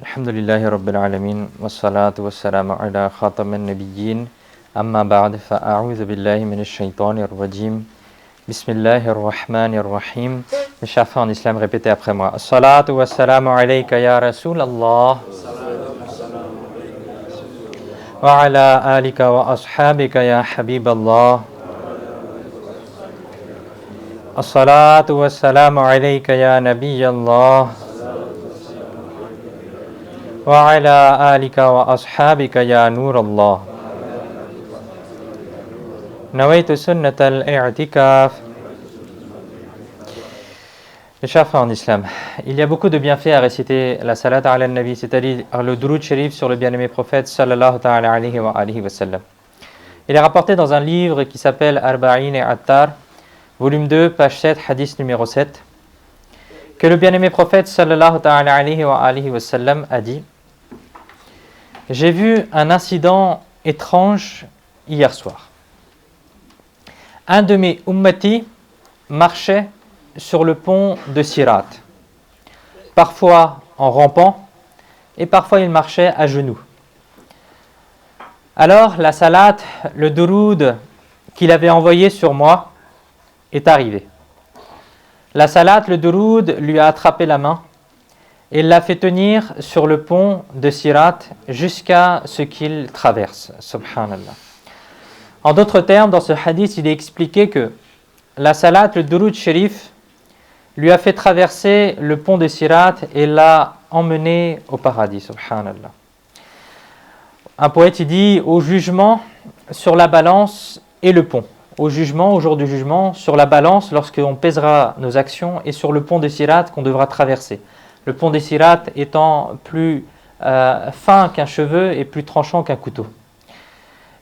Alhamdulillahi Rabbil Alamin, wassalatu wassalamu ala khataman nabiyyin, amma ba'd, fa'a'udhu billahi minash shaitanir rajim, bismillahir rahmanir rahim. Mes chers frères en islam, répétez après moi. As-salatu wassalamu alayka ya Rasulallah, wa ala alika wa ashabika ya Habiballah. As-salatu wassalamu alayka ya Nabiyallah, wa ala alika wa ashabika ya Nurallah. Nawaitu sunnat al-i'tikaf. Mes chers frères en islam, il y a beaucoup de bienfaits à réciter la salat ala nabi, c'est-à-dire le Duroud Sharif sur le bien-aimé prophète sallallahu ta'ala alayhi wa sallam. Il est rapporté dans un livre qui s'appelle Arba'in et Attar, volume 2, page 7, hadith numéro 7, que le bien-aimé prophète sallallahu ta'ala alayhi wa sallam a dit: j'ai vu un incident étrange hier soir. Un de mes ummati marchait sur le pont de Sirat, parfois en rampant et parfois il marchait à genoux. Alors la salat, le duroud qu'il avait envoyé sur moi est arrivé. La salat, le duroud, lui a attrapé la main et l'a fait tenir sur le pont de Sirat jusqu'à ce qu'il traverse. Subhanallah. En d'autres termes, dans ce hadith, il est expliqué que la salat, le duroud sharif, lui a fait traverser le pont de Sirat et l'a emmené au paradis. Subhanallah. Un poète, il dit: au jugement sur la balance et le pont. Au jugement, au jour du jugement, sur la balance, lorsqu'on pèsera nos actions, et sur le pont de Sirat qu'on devra traverser. Le pont de Sirat étant plus fin qu'un cheveu et plus tranchant qu'un couteau.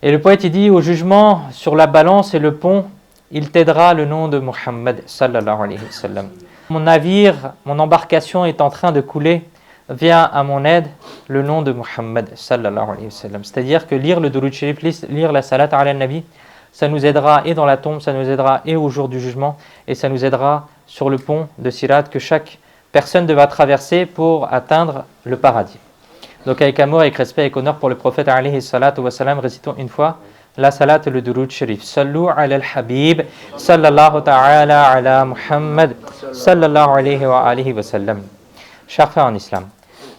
Et le poète, il dit: au jugement, sur la balance et le pont, il t'aidera le nom de Muhammad sallallahu alayhi wa sallam. Mon navire, mon embarcation est en train de couler, vient à mon aide le nom de Muhammad sallallahu alayhi wa sallam. C'est-à-dire que lire le Duroud Sharif, lire la salat ala nabi, ça nous aidera et dans la tombe, ça nous aidera et au jour du jugement, et ça nous aidera sur le pont de Sirat que chaque personne devra traverser pour atteindre le paradis. Donc avec amour, avec respect, avec honneur pour le prophète alayhi salatu wa salam, récitons une fois la salat et le Duroud Sharif. Sallu ala al-habib, sallallahu ta'ala ala Muhammad, sallallahu alayhi wa sallam. Chers frères en islam,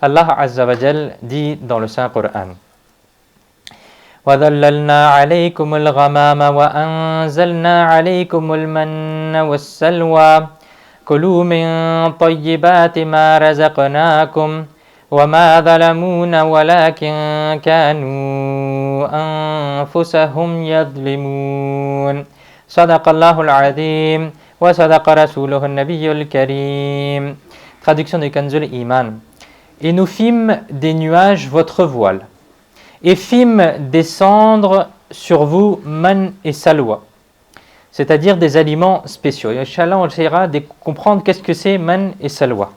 Allah Azza wa Jal dit dans le Saint Coran: وَذَلَّلْنَا عَلَيْكُمُ الْغَمَامَ وَأَنزَلْنَا عَلَيْكُمُ الْمَنَّ وَالسَّلْوَى كُلُوا مِن طَيِّبَاتِ مَا رَزَقْنَاكُمْ وَمَا ظَلَمُونَا وَلَكِن كَانُوا أَنفُسَهُمْ يَظْلِمُونَ صدق الله العظيم وصدق رسوله النبي الكريم. Traduction de Kanzul Iman. Et nous fîmes des nuages votre voile, et fîmes descendre sur vous man et salwa, c'est-à-dire des aliments spéciaux. Et Inch'Allah, on essaiera de comprendre qu'est-ce que c'est man et salwa.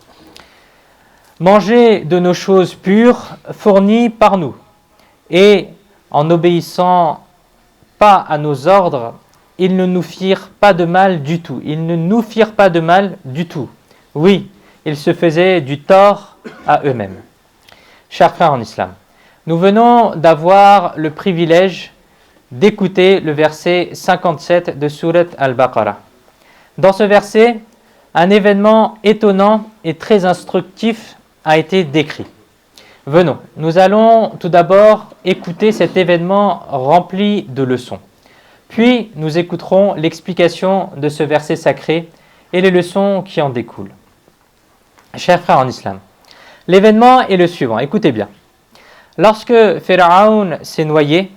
Manger de nos choses pures fournies par nous, et en n'obéissant pas à nos ordres, ils ne nous firent pas de mal du tout. Ils ne nous firent pas de mal du tout. Oui, ils se faisaient du tort à eux-mêmes. Chers frères en islam, nous venons d'avoir le privilège d'écouter le verset 57 de Surat Al-Baqarah. Dans ce verset, un événement étonnant et très instructif a été décrit. Venons, nous allons tout d'abord écouter cet événement rempli de leçons. Puis nous écouterons l'explication de ce verset sacré et les leçons qui en découlent. Chers frères en islam, l'événement est le suivant, écoutez bien. Lorsque Pharaon s'est noyé,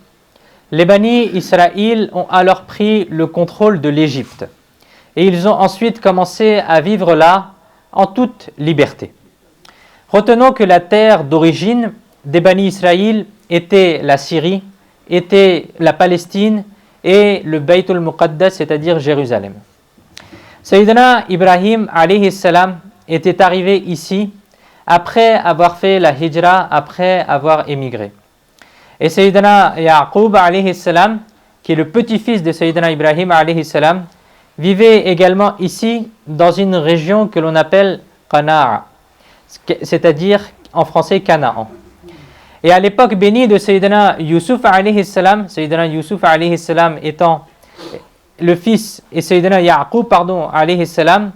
les Bani Israël ont alors pris le contrôle de l'Égypte et ils ont ensuite commencé à vivre là en toute liberté. Retenons que la terre d'origine des Bani Israël était la Syrie, était la Palestine et le Bayt al-Muqaddas, c'est-à-dire Jérusalem. Sayyidina Ibrahim alayhi salam était arrivé ici après avoir fait la hijra, après avoir émigré. Et Sayyidina Yaqub alayhi salam, qui est le petit-fils de Sayyidina Ibrahim alayhi salam, vivait également ici dans une région que l'on appelle Qana'a, c'est-à-dire en français Canaan. Et à l'époque bénie de Sayyidina Yusuf alayhi salam, Sayyidina Yusuf alayhi salam étant le fils, et Sayyidina Ya'qub alayhi salam,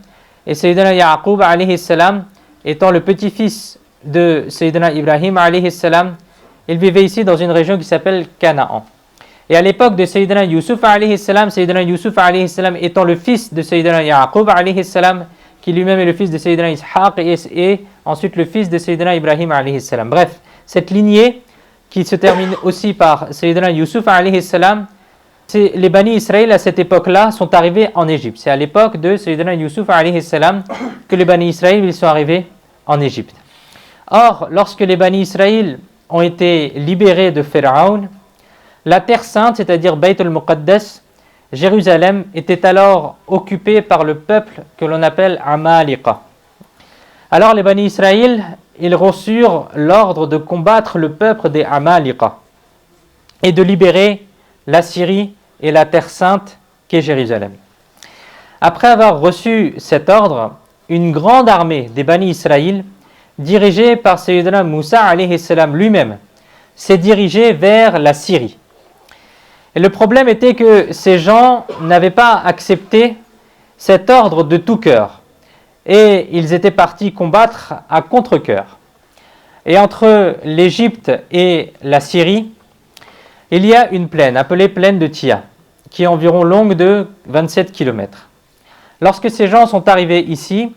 et Sayyidina Ya'qub alayhi salam étant le petit-fils de Sayyidina Ibrahim alayhi salam, il vivait ici dans une région qui s'appelle Canaan. Et à l'époque de Sayyidina Yusuf alayhi salam étant le fils de Sayyidina Ya'qub alayhi salam, qui lui-même est le fils de Sayyidina Ishaq et ensuite le fils de Sayyidina Ibrahim alayhi salam. Bref, cette lignée qui se termine aussi par Sayyidina Yusuf alayhi salam, les Bani Israël à cette époque-là sont arrivés en Égypte. C'est à l'époque de Sayyidina Yusuf alayhi salam que les Bani Israël ils sont arrivés en Égypte. Or, lorsque les Bani Israël ont été libérés de Pharaon, la terre sainte, c'est-à-dire Bayt al-Muqaddas, Jérusalem, était alors occupée par le peuple que l'on appelle Amalika. Alors les Bani Israël, ils reçurent l'ordre de combattre le peuple des Amalika et de libérer la Syrie et la terre sainte qu'est Jérusalem. Après avoir reçu cet ordre, une grande armée des Bani Israël, dirigée par Sayyidina Moussa alayhi salam lui-même, s'est dirigée vers la Syrie. Et le problème était que ces gens n'avaient pas accepté cet ordre de tout cœur. Et ils étaient partis combattre à contre-cœur. Et entre l'Égypte et la Syrie, il y a une plaine appelée plaine de Tia, qui est environ longue de 27 km. Lorsque ces gens sont arrivés ici,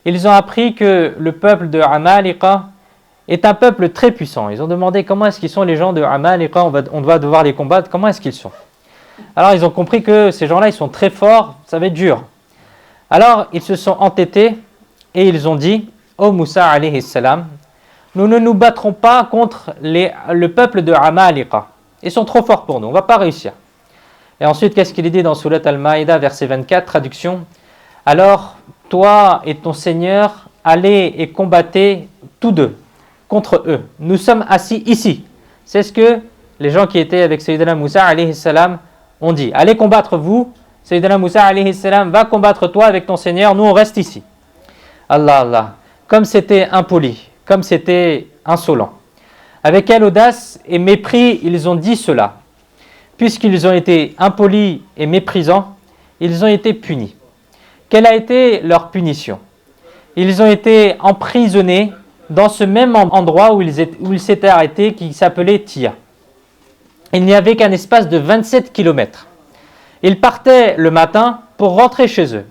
ils ont appris que le peuple de Amalika est un peuple très puissant. Ils ont demandé comment est-ce qu'ils sont les gens de Amalika, on va devoir les combattre, comment est-ce qu'ils sont? Alors ils ont compris que ces gens-là, ils sont très forts, ça va être dur. Alors ils se sont entêtés et ils ont dit, ô Moussa alayhi salam, nous ne nous battrons pas contre le peuple de Amalika. Ils sont trop forts pour nous, on ne va pas réussir. Et ensuite, qu'est-ce qu'il est dit dans Surat Al-Maïda, verset 24, traduction? Alors, toi et ton Seigneur, allez et combattez tous deux contre eux. Nous sommes assis ici. C'est ce que les gens qui étaient avec Sayyidina Moussa alayhi salam ont dit. Allez combattre vous, Sayyidina Moussa alayhi salam va combattre toi avec ton Seigneur, nous on reste ici. Allah, Allah. Comme c'était impoli, comme c'était insolent. Avec quelle audace et mépris ils ont dit cela. Puisqu'ils ont été impolis et méprisants, ils ont été punis. Quelle a été leur punition? Ils ont été emprisonnés dans ce même endroit où ils s'étaient arrêtés, qui s'appelait Tia. Il n'y avait qu'un espace de 27 km. Ils partaient le matin pour rentrer chez eux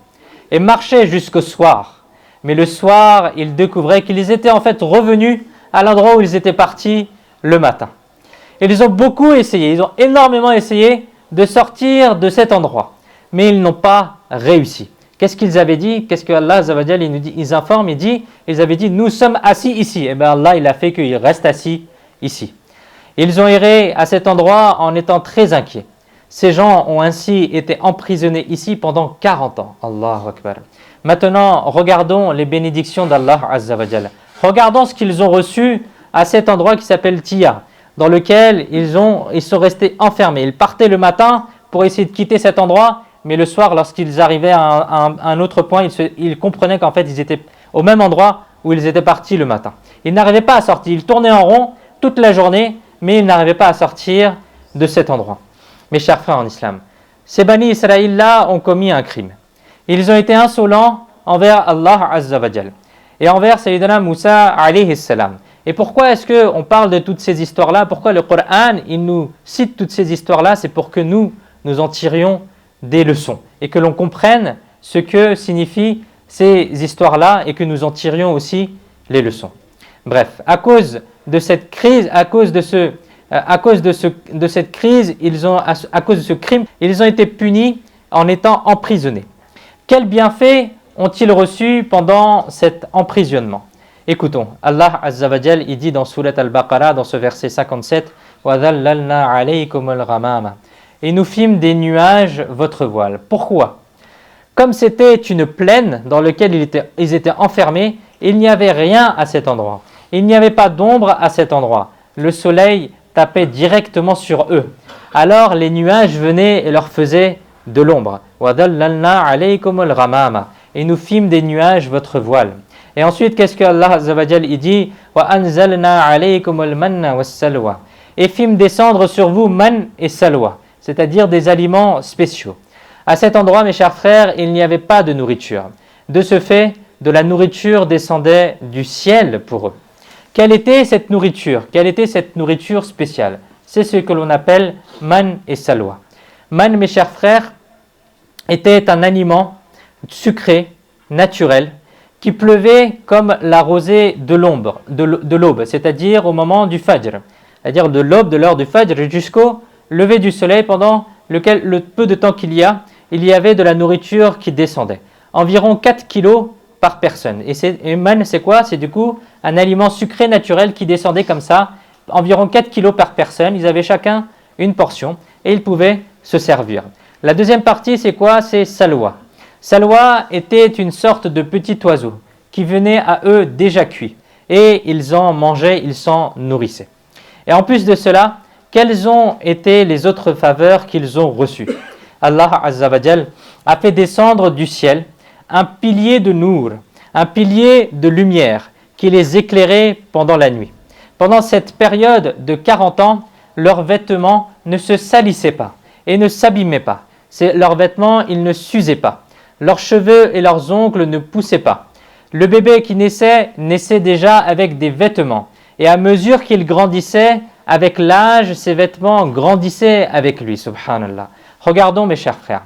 et marchaient jusqu'au soir. Mais le soir, ils découvraient qu'ils étaient en fait revenus à l'endroit où ils étaient partis le matin. Ils ont beaucoup essayé, ils ont énormément essayé de sortir de cet endroit, mais ils n'ont pas réussi. Qu'est-ce qu'ils avaient dit? Qu'est-ce que Allah il nous dit? Ils informent, ils avaient dit, nous sommes assis ici. Et bien Allah, il a fait qu'ils restent assis ici. Ils ont erré à cet endroit en étant très inquiets. Ces gens ont ainsi été emprisonnés ici pendant 40 ans. Allahu Akbar. Maintenant, regardons les bénédictions d'Allah Azza wa Jalla. Regardons ce qu'ils ont reçu à cet endroit qui s'appelle Tia, dans lequel ils sont restés enfermés. Ils partaient le matin pour essayer de quitter cet endroit, mais le soir, lorsqu'ils arrivaient à un autre point, ils comprenaient qu'en fait, ils étaient au même endroit où ils étaient partis le matin. Ils n'arrivaient pas à sortir. Ils tournaient en rond toute la journée, mais ils n'arrivaient pas à sortir de cet endroit. Mes chers frères en islam, ces Bani Israël-là ont commis un crime. Ils ont été insolents envers Allah Azza wa Jal et envers Sayyidina Moussa alayhi salam. Et pourquoi est-ce qu'on parle de toutes ces histoires-là? Pourquoi le Coran, il nous cite toutes ces histoires-là? C'est pour que nous en tirions des leçons et que l'on comprenne ce que signifient ces histoires-là et que nous en tirions aussi les leçons. Bref, à cause de cette crise, à cause de cette crise, à cause de ce crime, ils ont été punis en étant emprisonnés. Quels bienfaits ont-ils reçus pendant cet emprisonnement? Écoutons, Allah Azza wa Jal, il dit dans Surat Al-Baqarah, dans ce verset 57, وَذَلَّلْنَا عَلَيْكُمُ الْغَمَامَ. Et nous fîmes des nuages votre voile. Pourquoi? Comme c'était une plaine dans laquelle ils étaient enfermés, il n'y avait rien à cet endroit. Il n'y avait pas d'ombre à cet endroit. Le soleil tapait directement sur eux. Alors les nuages venaient et leur faisaient de l'ombre. وَذَلَّلْنَا عَلَيْكُمُ الْغَمَامَ. Et nous fîmes des nuages votre voile. Et ensuite, qu'est-ce que Allah Azza wa Jal il dit? Wa anzalna alaykumul manna was-salwa. Et fîmes descendre sur vous man et salwa, c'est-à-dire des aliments spéciaux. À cet endroit, mes chers frères, il n'y avait pas de nourriture. De ce fait, de la nourriture descendait du ciel pour eux. Quelle était cette nourriture? Quelle était cette nourriture spéciale? C'est ce que l'on appelle man et salwa. Man, mes chers frères, était un aliment sucré, naturel, qui pleuvait comme la rosée de l'aube, c'est-à-dire au moment du fajr, c'est-à-dire de l'aube, de l'heure du fajr jusqu'au lever du soleil, pendant lequel, le peu de temps qu'il y avait de la nourriture qui descendait. Environ 4 kilos par personne. Et man, c'est quoi? C'est du coup un aliment sucré naturel qui descendait comme ça, environ 4 kilos par personne. Ils avaient chacun une portion et ils pouvaient se servir. La deuxième partie, c'est quoi? C'est salwa. Salwa était une sorte de petit oiseau qui venait à eux déjà cuit. Et ils en mangeaient, ils s'en nourrissaient. Et en plus de cela, quelles ont été les autres faveurs qu'ils ont reçues? Allah Azza wa Jal a fait descendre du ciel un pilier de nour, un pilier de lumière qui les éclairait pendant la nuit. Pendant cette période de 40 ans, leurs vêtements ne se salissaient pas et ne s'abîmaient pas. Leurs vêtements, ils ne s'usaient pas. Leurs cheveux et leurs ongles ne poussaient pas. Le bébé qui naissait déjà avec des vêtements. Et à mesure qu'il grandissait, avec l'âge, ses vêtements grandissaient avec lui, subhanallah. Regardons mes chers frères,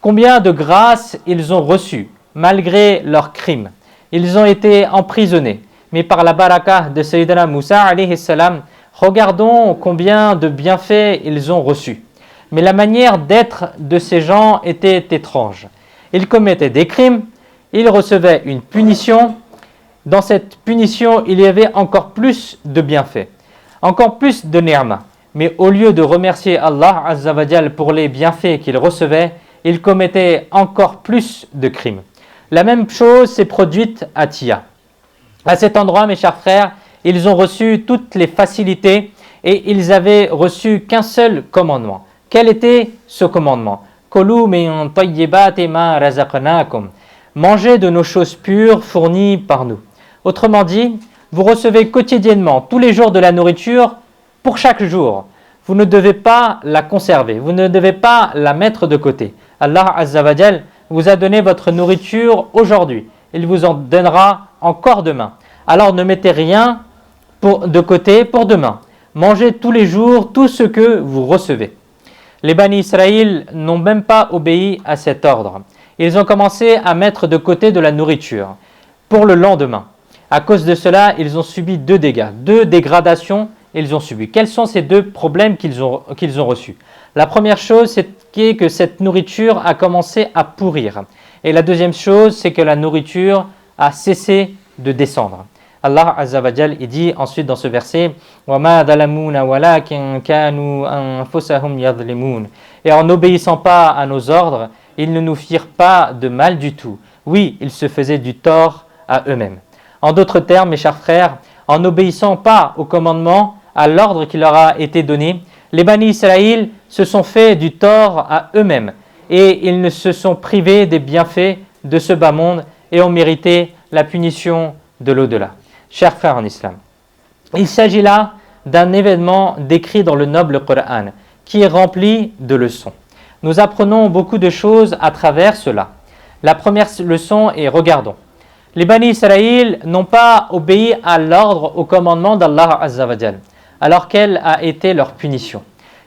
combien de grâces ils ont reçues, malgré leurs crimes. Ils ont été emprisonnés, mais par la baraka de Sayyidina Moussa, alayhi salam, regardons combien de bienfaits ils ont reçus. Mais la manière d'être de ces gens était étrange. Ils commettaient des crimes, ils recevaient une punition. Dans cette punition, il y avait encore plus de bienfaits, encore plus de ni'ma. Mais au lieu de remercier Allah Azza wa Jal pour les bienfaits qu'ils recevaient, ils commettaient encore plus de crimes. La même chose s'est produite à Tia. À cet endroit, mes chers frères, ils ont reçu toutes les facilités et ils avaient reçu qu'un seul commandement. Quel était ce commandement? Kulu min tayyibati ma razaqnakum. Mangez de nos choses pures fournies par nous. Autrement dit, vous recevez quotidiennement, tous les jours, de la nourriture pour chaque jour. Vous ne devez pas la conserver, vous ne devez pas la mettre de côté. Allah Azza wa Jal vous a donné votre nourriture aujourd'hui. Il vous en donnera encore demain. Alors ne mettez rien de côté pour demain. Mangez tous les jours tout ce que vous recevez. Les Bani Israël n'ont même pas obéi à cet ordre. Ils ont commencé à mettre de côté de la nourriture pour le lendemain. À cause de cela, ils ont subi 2 dégâts, 2 dégradations ils ont subi. Quels sont ces 2 problèmes qu'ils ont reçus? La première chose, c'est que cette nourriture a commencé à pourrir. Et la deuxième chose, c'est que la nourriture a cessé de descendre. Allah Azza wa Jal, il dit ensuite dans ce verset, وَمَا ظَلَمُونَ وَلَكِنْ كَانُوا أَنفُسَهُمْ يَظْلِمُونَ. Et en n'obéissant pas à nos ordres, ils ne nous firent pas de mal du tout. Oui, ils se faisaient du tort à eux-mêmes. En d'autres termes, mes chers frères, en n'obéissant pas au commandement, à l'ordre qui leur a été donné, les Bani Israël se sont fait du tort à eux-mêmes et ils ne se sont privés des bienfaits de ce bas monde et ont mérité la punition de l'au-delà. Chers frères en islam, il s'agit là d'un événement décrit dans le noble Coran qui est rempli de leçons. Nous apprenons beaucoup de choses à travers cela. La première leçon est, regardons, les Bani Israël n'ont pas obéi à l'ordre, au commandement d'Allah Azza wa Jal, alors quelle a été leur punition.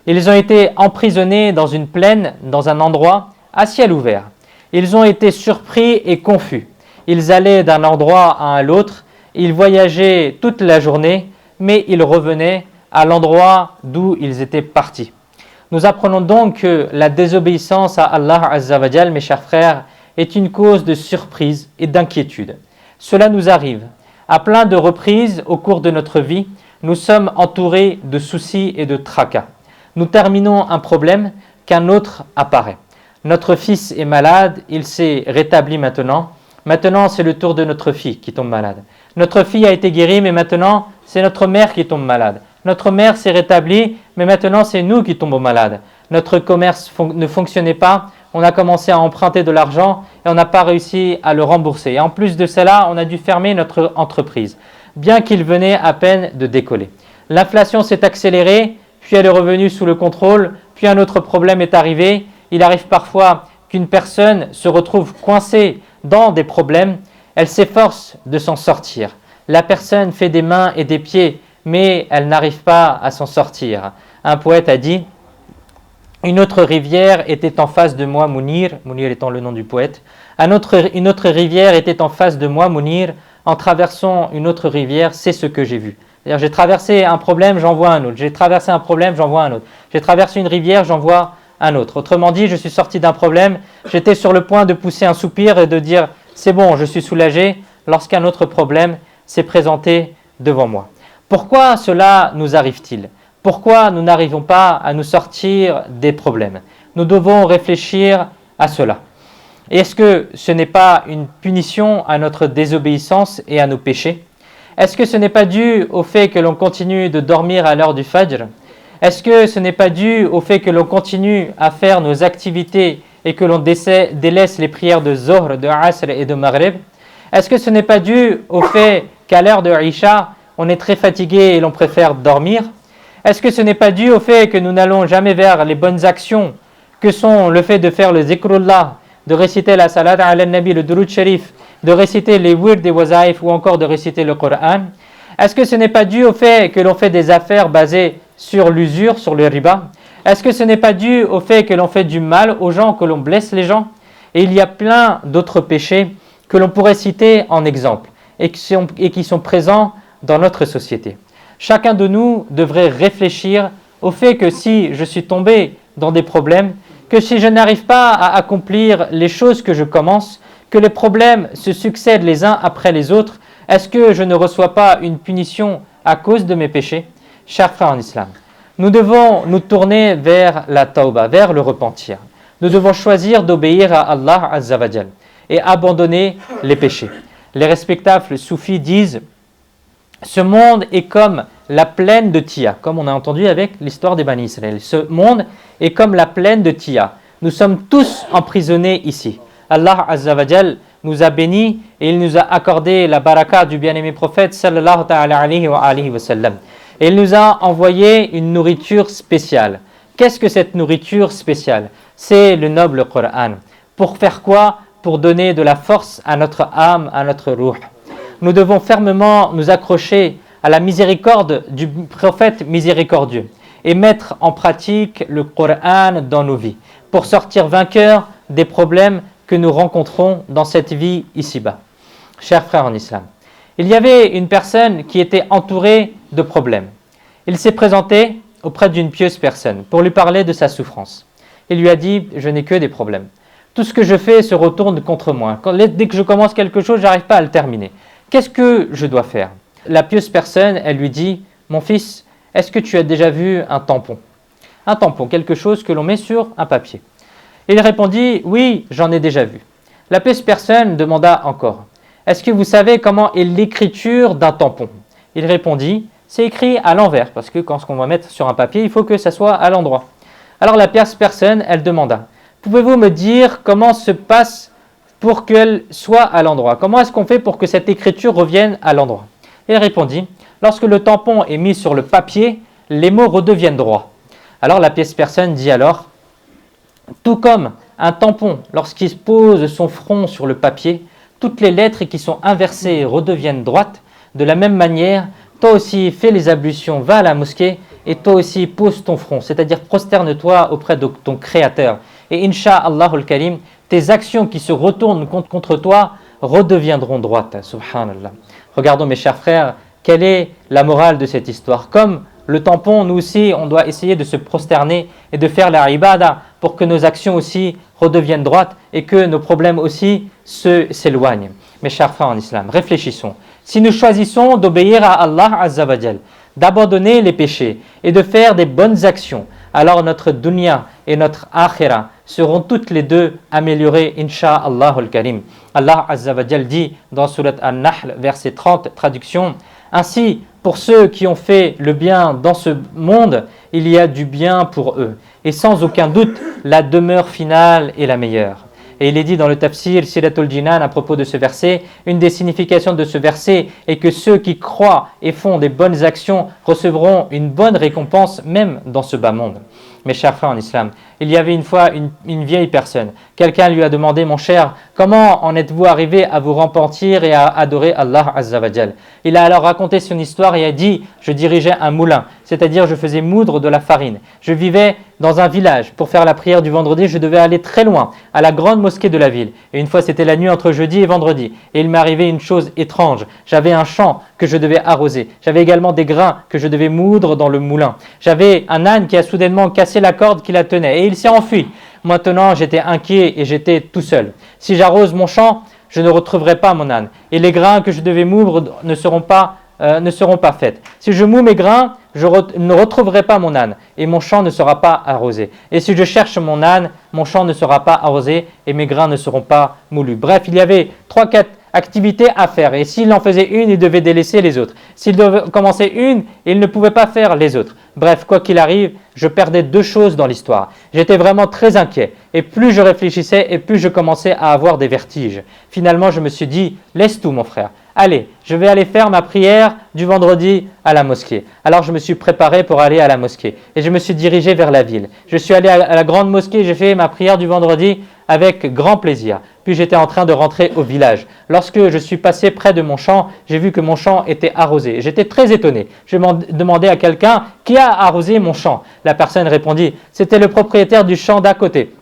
Ils ont été emprisonnés dans une plaine, dans un endroit à ciel ouvert. Ils ont été surpris et confus. Ils allaient d'un endroit à l'autre, ils voyageaient toute la journée, mais ils revenaient à l'endroit d'où ils étaient partis. Nous apprenons donc que la désobéissance à Allah Azza wa Jal, mes chers frères, est une cause de surprise et d'inquiétude. Cela nous arrive. À plein de reprises au cours de notre vie, nous sommes entourés de soucis et de tracas. Nous terminons un problème qu'un autre apparaît. Notre fils est malade, il s'est rétabli maintenant. Maintenant, c'est le tour de notre fille qui tombe malade. Notre fille a été guérie, mais maintenant, c'est notre mère qui tombe malade. Notre mère s'est rétablie, mais maintenant, c'est nous qui tombons malades. Notre commerce ne fonctionnait pas, on a commencé à emprunter de l'argent et on n'a pas réussi à le rembourser. Et en plus de cela, on a dû fermer notre entreprise, bien qu'il venait à peine de décoller. L'inflation s'est accélérée, puis elle est revenue sous le contrôle, puis un autre problème est arrivé. Il arrive parfois qu'une personne se retrouve coincée dans des problèmes, elle s'efforce de s'en sortir. La personne fait des mains et des pieds, mais elle n'arrive pas à s'en sortir. Un poète a dit « Une autre rivière était en face de moi, Mounir étant le nom du poète. Une autre rivière était en face de moi, Mounir. En traversant une autre rivière, c'est ce que j'ai vu. » C'est-à-dire, j'ai traversé un problème, j'en vois un autre. J'ai traversé un problème, j'en vois un autre. J'ai traversé une rivière, j'en vois un autre. Autrement dit, je suis sorti d'un problème, j'étais sur le point de pousser un soupir et de dire « c'est bon, je suis soulagé » lorsqu'un autre problème s'est présenté devant moi. Pourquoi cela nous arrive-t-il ? Pourquoi nous n'arrivons pas à nous sortir des problèmes ? Nous devons réfléchir à cela. Et est-ce que ce n'est pas une punition à notre désobéissance et à nos péchés ? Est-ce que ce n'est pas dû au fait que l'on continue de dormir à l'heure du Fajr ? Est-ce que ce n'est pas dû au fait que l'on continue à faire nos activités et que l'on délaisse les prières de Zohr, de Asr et de Maghrib ? Est-ce que ce n'est pas dû au fait qu'à l'heure de Isha, on est très fatigué et l'on préfère dormir ? Est-ce que ce n'est pas dû au fait que nous n'allons jamais vers les bonnes actions que sont le fait de faire le zikrullah, de réciter la salat ala nabi, le durud sharif, de réciter les wird des wazaïf ou encore de réciter le Coran? Est-ce que ce n'est pas dû au fait que l'on fait des affaires basées sur l'usure, sur le riba? Est-ce que ce n'est pas dû au fait que l'on fait du mal aux gens, que l'on blesse les gens? Et il y a plein d'autres péchés que l'on pourrait citer en exemple et qui sont présents dans notre société. Chacun de nous devrait réfléchir au fait que si je suis tombé dans des problèmes, que si je n'arrive pas à accomplir les choses que je commence, que les problèmes se succèdent les uns après les autres, est-ce que je ne reçois pas une punition à cause de mes péchés? Chers frères en islam, nous devons nous tourner vers la tauba, vers le repentir. Nous devons choisir d'obéir à Allah Azza wa Jal et abandonner les péchés. Les respectables soufis disent « Ce monde est comme la plaine de Tia », comme on a entendu avec l'histoire des Bani Israël. Ce monde est comme la plaine de Tia. Nous sommes tous emprisonnés ici. Allah Azza wa Jal nous a bénis et il nous a accordé la baraka du bien-aimé prophète sallallahu ta'ala alayhi wa sallam. Et il nous a envoyé une nourriture spéciale. Qu'est-ce que cette nourriture spéciale? C'est le noble Coran. Pour faire quoi? Pour donner de la force à notre âme, à notre ruh. Nous devons fermement nous accrocher à la miséricorde du prophète miséricordieux et mettre en pratique le Coran dans nos vies pour sortir vainqueurs des problèmes que nous rencontrons dans cette vie ici-bas. Chers frères en islam, il y avait une personne qui était entourée de problèmes. Il s'est présenté auprès d'une pieuse personne pour lui parler de sa souffrance. Il lui a dit « Je n'ai que des problèmes. Tout ce que je fais se retourne contre moi. Dès que je commence quelque chose, je n'arrive pas à le terminer. Qu'est-ce que je dois faire ?» La pieuse personne, elle lui dit « Mon fils, est-ce que tu as déjà vu un tampon ?» Un tampon, quelque chose que l'on met sur un papier. Il répondit « Oui, j'en ai déjà vu. » La pieuse personne demanda encore « Est-ce que vous savez comment est l'écriture d'un tampon ?» Il répondit « C'est écrit à l'envers, parce que quand on va mettre sur un papier, il faut que ça soit à l'endroit. » Alors la pieuse personne, elle demanda « Pouvez-vous me dire comment se passe pour qu'elle soit à l'endroit? Comment est-ce qu'on fait pour que cette écriture revienne à l'endroit ?» Il répondit « Lorsque le tampon est mis sur le papier, les mots redeviennent droits. » Alors la pieuse personne dit alors « Tout comme un tampon, lorsqu'il pose son front sur le papier, toutes les lettres qui sont inversées redeviennent droites. De la même manière, toi aussi fais les ablutions, va à la mosquée et toi aussi pose ton front, c'est-à-dire prosterne-toi auprès de ton Créateur. Et Inch'Allah al-Karim, tes actions qui se retournent contre toi redeviendront droites. Subhanallah. Regardons mes chers frères, quelle est la morale de cette histoire? Comme le tampon, nous aussi, on doit essayer de se prosterner et de faire la ibada pour que nos actions aussi redeviennent droites et que nos problèmes aussi s'éloignent. Mes chers frères en islam, réfléchissons. Si nous choisissons d'obéir à Allah Azza wa Jal, d'abandonner les péchés et de faire des bonnes actions, alors notre dunya et notre akhira seront toutes les deux améliorées, Inch'Allah al-Karim. Allah Azza wa Jal dit dans Surat An-Nahl, verset 30, traduction, « Ainsi, Pour ceux qui ont fait le bien dans ce monde, il y a du bien pour eux. Et sans aucun doute, la demeure finale est la meilleure. Et il est dit dans le tafsir Siratul Jinan à propos de ce verset, une des significations de ce verset est que ceux qui croient et font des bonnes actions recevront une bonne récompense même dans ce bas monde. Mes chers frères en islam, il y avait une fois une vieille personne. Quelqu'un lui a demandé, mon cher, comment en êtes-vous arrivé à vous repentir et à adorer Allah Azza wa Jal? Il a alors raconté son histoire et a dit, je dirigeais un moulin, c'est-à-dire je faisais moudre de la farine. Je vivais dans un village. Pour faire la prière du vendredi, je devais aller très loin, à la grande mosquée de la ville. Et une fois, c'était la nuit entre jeudi et vendredi. Et il m'est arrivé une chose étrange. J'avais un champ que je devais arroser. J'avais également des grains que je devais moudre dans le moulin. J'avais un âne qui a soudainement cassé la corde qui la tenait et il s'est enfui. Maintenant, j'étais inquiet et j'étais tout seul. Si j'arrose mon champ, je ne retrouverai pas mon âne. Et les grains que je devais moudre ne seront pas faites. Si je mous mes grains, je ne retrouverai pas mon âne et mon champ ne sera pas arrosé. Et si je cherche mon âne, mon champ ne sera pas arrosé et mes grains ne seront pas moulus. Bref, il y avait 3-4 activités à faire et s'il en faisait une, il devait délaisser les autres. S'il devait commencer une, il ne pouvait pas faire les autres. Bref, quoi qu'il arrive, je perdais 2 choses dans l'histoire. J'étais vraiment très inquiet et plus je réfléchissais et plus je commençais à avoir des vertiges. Finalement, je me suis dit, laisse tout mon frère. Allez, je vais aller faire ma prière du vendredi à la mosquée. Alors je me suis préparé pour aller à la mosquée et je me suis dirigé vers la ville. Je suis allé à la grande mosquée, j'ai fait ma prière du vendredi avec grand plaisir. Puis j'étais en train de rentrer au village. Lorsque je suis passé près de mon champ, j'ai vu que mon champ était arrosé. J'étais très étonné. Je demandé à quelqu'un qui a arrosé mon champ. La personne répondit, c'était le propriétaire du champ d'à côté.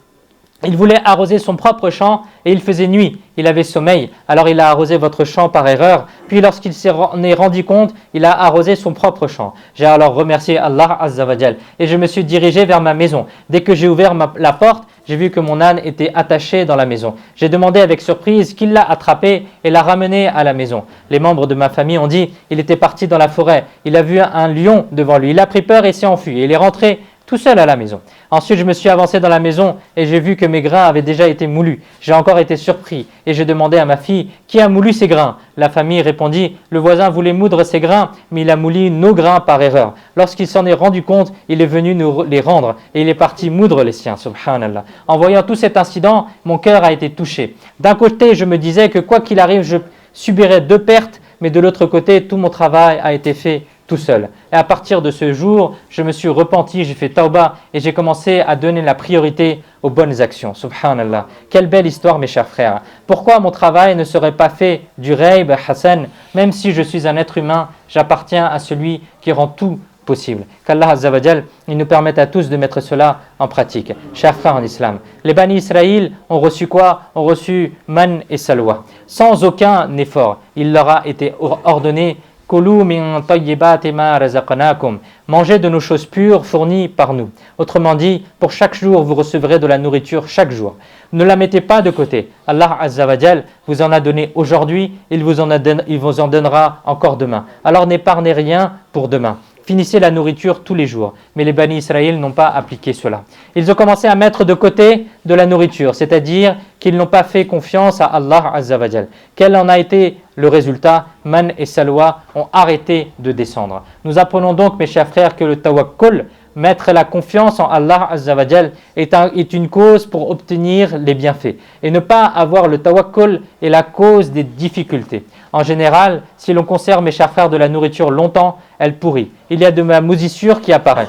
Il voulait arroser son propre champ et il faisait nuit, il avait sommeil, alors il a arrosé votre champ par erreur, puis lorsqu'il s'en est rendu compte, il a arrosé son propre champ. J'ai alors remercié Allah Azza wa Jal et je me suis dirigé vers ma maison. Dès que j'ai ouvert la porte, j'ai vu que mon âne était attaché dans la maison. J'ai demandé avec surprise qu'il l'a attrapé et l'a ramené à la maison. Les membres de ma famille ont dit, il était parti dans la forêt, il a vu un lion devant lui, il a pris peur et s'est enfui et il est rentré tout seul à la maison. Ensuite, je me suis avancé dans la maison et j'ai vu que mes grains avaient déjà été moulus. J'ai encore été surpris et j'ai demandé à ma fille, qui a moulu ces grains? La famille répondit, le voisin voulait moudre ses grains, mais il a moulu nos grains par erreur. Lorsqu'il s'en est rendu compte, il est venu nous les rendre et il est parti moudre les siens, subhanallah. En voyant tout cet incident, mon cœur a été touché. D'un côté, je me disais que quoi qu'il arrive, je subirais 2 pertes, mais de l'autre côté, tout mon travail a été fait tout seul. Et à partir de ce jour, je me suis repenti, j'ai fait tauba et j'ai commencé à donner la priorité aux bonnes actions. Subhanallah. Quelle belle histoire, mes chers frères. Pourquoi mon travail ne serait pas fait du Raib Hassan? Même si je suis un être humain, j'appartiens à celui qui rend tout possible. Qu'Allah Azza wa Jal, il nous permette à tous de mettre cela en pratique. Chers frères en islam, les Bani Israël ont reçu quoi? Ont reçu man et salwa. Sans aucun effort, il leur a été ordonné mangez de nos choses pures fournies par nous. Autrement dit, pour chaque jour, vous recevrez de la nourriture chaque jour. Ne la mettez pas de côté. Allah Azza wa Jal vous en a donné aujourd'hui, il vous en donnera encore demain. Alors n'épargnez rien pour demain. Finissez la nourriture tous les jours. Mais les Bani Israël n'ont pas appliqué cela. Ils ont commencé à mettre de côté de la nourriture, c'est-à-dire qu'ils n'ont pas fait confiance à Allah Azza wa Jal. Quel en a été le résultat? Man et Salwa ont arrêté de descendre. Nous apprenons donc, mes chers frères, que le tawakkul, mettre la confiance en Allah Azza wa Jal, est une cause pour obtenir les bienfaits. Et ne pas avoir le tawakkul est la cause des difficultés. En général, si l'on conserve, mes chers frères, de la nourriture longtemps, elle pourrit. Il y a de la moisissure qui apparaît.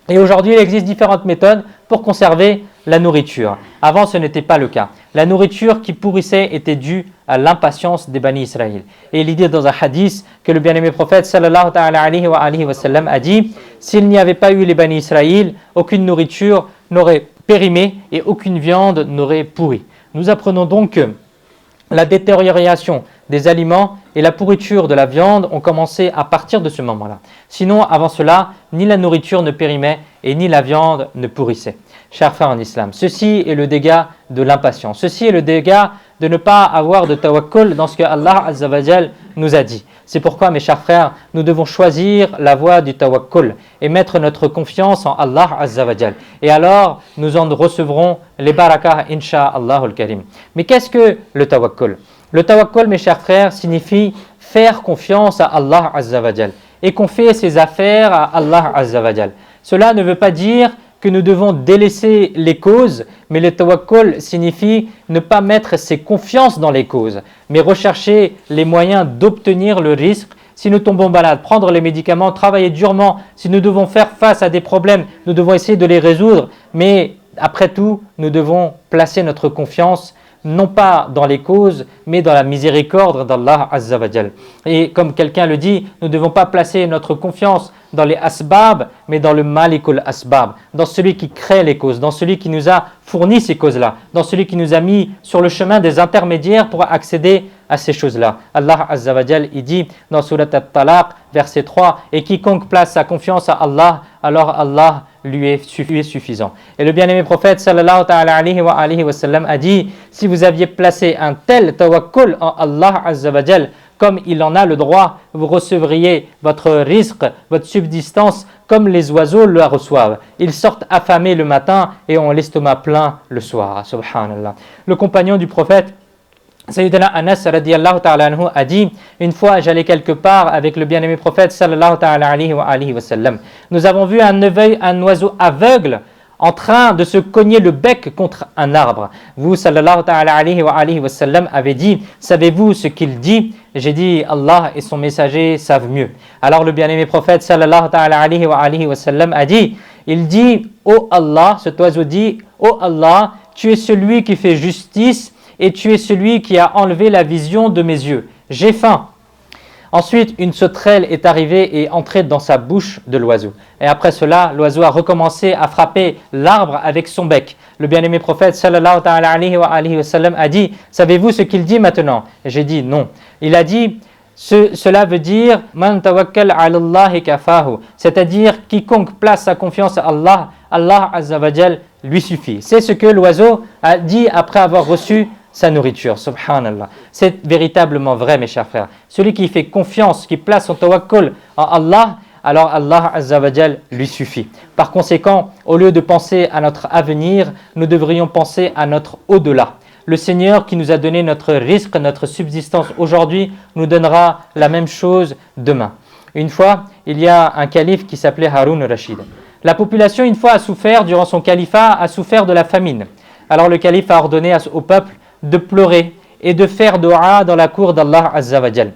Et aujourd'hui, il existe différentes méthodes pour conserver la nourriture. Avant, ce n'était pas le cas. La nourriture qui pourrissait était due à l'impatience des Bani Israël. Et il est dit dans un hadith que le bien-aimé prophète sallallahu alayhi wa sallam a dit, s'il n'y avait pas eu les Bani Israël, aucune nourriture n'aurait périmé et aucune viande n'aurait pourri. Nous apprenons donc que la détérioration des aliments et la pourriture de la viande ont commencé à partir de ce moment-là. Sinon, avant cela, ni la nourriture ne périmait et ni la viande ne pourrissait. Chers frères en islam, ceci est le dégât de l'impatience. Ceci est le dégât de ne pas avoir de tawakkul dans ce que Allah Azza wa Jal nous a dit. C'est pourquoi, mes chers frères, nous devons choisir la voie du tawakkul et mettre notre confiance en Allah Azza wa Jal. Et alors, nous en recevrons les barakah, insha'Allah al-Karim. Mais qu'est-ce que le tawakkul? Le tawakkul, mes chers frères, signifie faire confiance à Allah Azza wa Jal. et qu'on fait ses affaires à Allah Azza wa Jal. Cela ne veut pas dire que nous devons délaisser les causes, mais le tawakkul signifie ne pas mettre ses confiances dans les causes, mais rechercher les moyens d'obtenir le risque. Si nous tombons malades, prendre les médicaments, travailler durement, si nous devons faire face à des problèmes, nous devons essayer de les résoudre, mais après tout, nous devons placer notre confiance non pas dans les causes, mais dans la miséricorde d'Allah Azza wa Jal. Et comme quelqu'un le dit, nous ne devons pas placer notre confiance dans les asbab, mais dans le malikul asbab, dans celui qui crée les causes, dans celui qui nous a fourni ces causes-là, dans celui qui nous a mis sur le chemin des intermédiaires pour accéder à ces choses-là. Allah Azza wa Jal, il dit dans Surat At-Talaq, verset 3, « Et quiconque place sa confiance à Allah, alors Allah lui est suffisant. » Et le bien-aimé prophète sallallahu alayhi wa sallam a dit, si vous aviez placé un tel tawakkul en Allah Azza wa Jal, comme il en a le droit, vous recevriez votre rizq, votre subsistance, comme les oiseaux le reçoivent. Ils sortent affamés le matin et ont l'estomac plein le soir. Subhanallah. Le compagnon du prophète, Sayyidina Anas radiyallahu ta'ala anhu a dit, une fois j'allais quelque part avec le bien-aimé prophète sallallahu ta'ala alayhi wa sallam. Nous avons vu un oiseau aveugle en train de se cogner le bec contre un arbre. Vous, sallallahu ta'ala alayhi wa sallam, avez dit, savez-vous ce qu'il dit? J'ai dit, Allah et son messager savent mieux. Alors le bien-aimé prophète sallallahu ta'ala alayhi wa sallam a dit, il dit, ô Allah, cet oiseau dit, ô Allah, tu es celui qui fait justice et tu es celui qui a enlevé la vision de mes yeux. J'ai faim. Ensuite, une sauterelle est arrivée et entrée dans sa bouche de l'oiseau. Et après cela, l'oiseau a recommencé à frapper l'arbre avec son bec. Le bien-aimé prophète sallallahu alayhi wa sallam a dit, savez-vous ce qu'il dit maintenant? Et j'ai dit non. Il a dit, cela veut dire man tawakkal ala Allah kafahu, c'est-à-dire quiconque place sa confiance à Allah, Allah Azza wa Jal lui suffit. C'est ce que l'oiseau a dit après avoir reçu sa nourriture, subhanallah. C'est véritablement vrai, mes chers frères. Celui qui fait confiance, qui place son tawakkul en Allah, alors Allah Azza wa Jal lui suffit. Par conséquent, au lieu de penser à notre avenir, nous devrions penser à notre au-delà. Le Seigneur qui nous a donné notre risque, notre subsistance aujourd'hui, nous donnera la même chose demain. Une fois, il y a un calife qui s'appelait Haroun al-Rachid. La population, une fois, a souffert, durant son califat, a souffert de la famine. Alors le calife a ordonné au peuple de pleurer et de faire dua dans la cour d'Allah Azza wa Jal,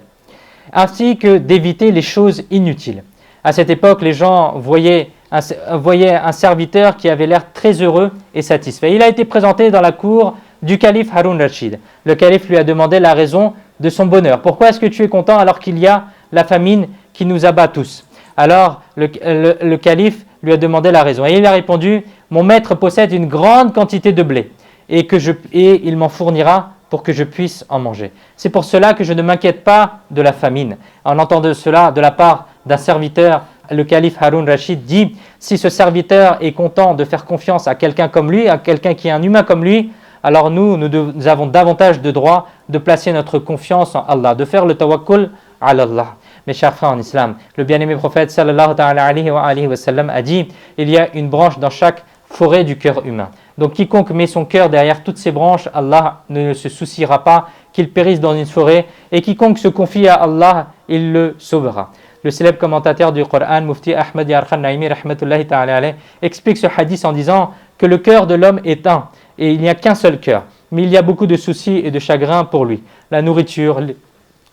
ainsi que d'éviter les choses inutiles. À cette époque, les gens voyaient un serviteur qui avait l'air très heureux et satisfait. Il a été présenté dans la cour du calife Haroun al-Rachid. Le calife lui a demandé la raison de son bonheur. Pourquoi est-ce que tu es content alors qu'il y a la famine qui nous abat tous? Alors le calife lui a demandé la raison. Et il a répondu, mon maître possède une grande quantité de blé et il m'en fournira pour que je puisse en manger. C'est pour cela que je ne m'inquiète pas de la famine. En entendant cela de la part d'un serviteur, le calife Haroun al-Rachid dit, si ce serviteur est content de faire confiance à quelqu'un comme lui, à quelqu'un qui est un humain comme lui, alors nous avons davantage de droit de placer notre confiance en Allah, de faire le tawakkul ala Allah. Mes chers frères en islam, le bien-aimé prophète sallallahu alayhi wa sallam a dit, il y a une branche dans chaque forêt du cœur humain. Donc quiconque met son cœur derrière toutes ces branches, Allah ne se souciera pas qu'il périsse dans une forêt, et quiconque se confie à Allah, il le sauvera. Le célèbre commentateur du Coran, Mufti Ahmad Yarkhan Naimi rahmatullahi ta'ala alayh, explique ce hadith en disant que le cœur de l'homme est un, et il n'y a qu'un seul cœur, mais il y a beaucoup de soucis et de chagrins pour lui. La nourriture,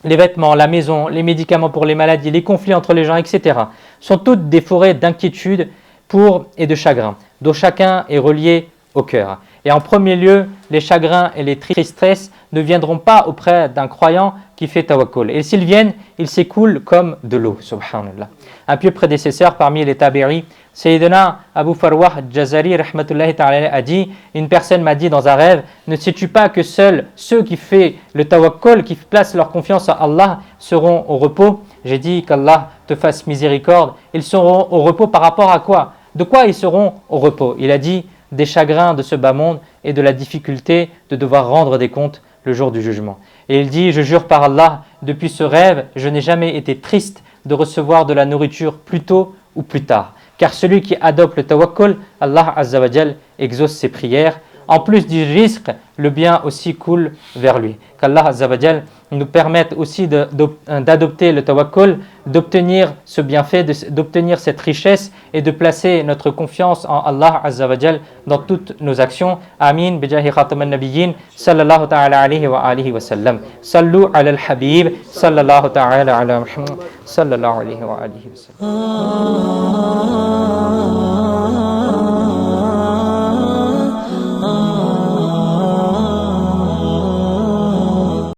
les vêtements, la maison, les médicaments pour les maladies, les conflits entre les gens, etc. sont toutes des forêts d'inquiétude et de chagrin, dont chacun est relié au cœur. Et en premier lieu, les chagrins et les tristesses ne viendront pas auprès d'un croyant qui fait tawakkul. Et s'ils viennent, ils s'écoulent comme de l'eau, subhanallah. Un pieux prédécesseur parmi les tabi'i, Sayyidina Abu Farwah Jazari rahmatullahi ta'ala a dit, une personne m'a dit dans un rêve, ne sais-tu pas que seuls ceux qui font le tawakkul, qui placent leur confiance en Allah, seront au repos? J'ai dit qu'Allah te fasse miséricorde. Ils seront au repos par rapport à quoi? De quoi ils seront au repos? Il a dit, des chagrins de ce bas monde et de la difficulté de devoir rendre des comptes le jour du jugement. Et il dit, je jure par Allah, depuis ce rêve, je n'ai jamais été triste de recevoir de la nourriture plus tôt ou plus tard. Car celui qui adopte le tawakkul, Allah Azza wa Jal exauce ses prières. en plus du risque, le bien aussi coule vers lui. Qu'Allah Azza wa Jal nous permette aussi d'adopter le tawakkul, d'obtenir ce bienfait, d'obtenir cette richesse et de placer notre confiance en Allah Azza wa Jal dans toutes nos actions. Amin. Bijahi khataman nabiyyin sallallahu ta'ala alayhi wa alihi wa sallam. Sallu ala al-habib sallallahu ta'ala ala Muhammad sallallahu alayhi wa alihi wa sallam.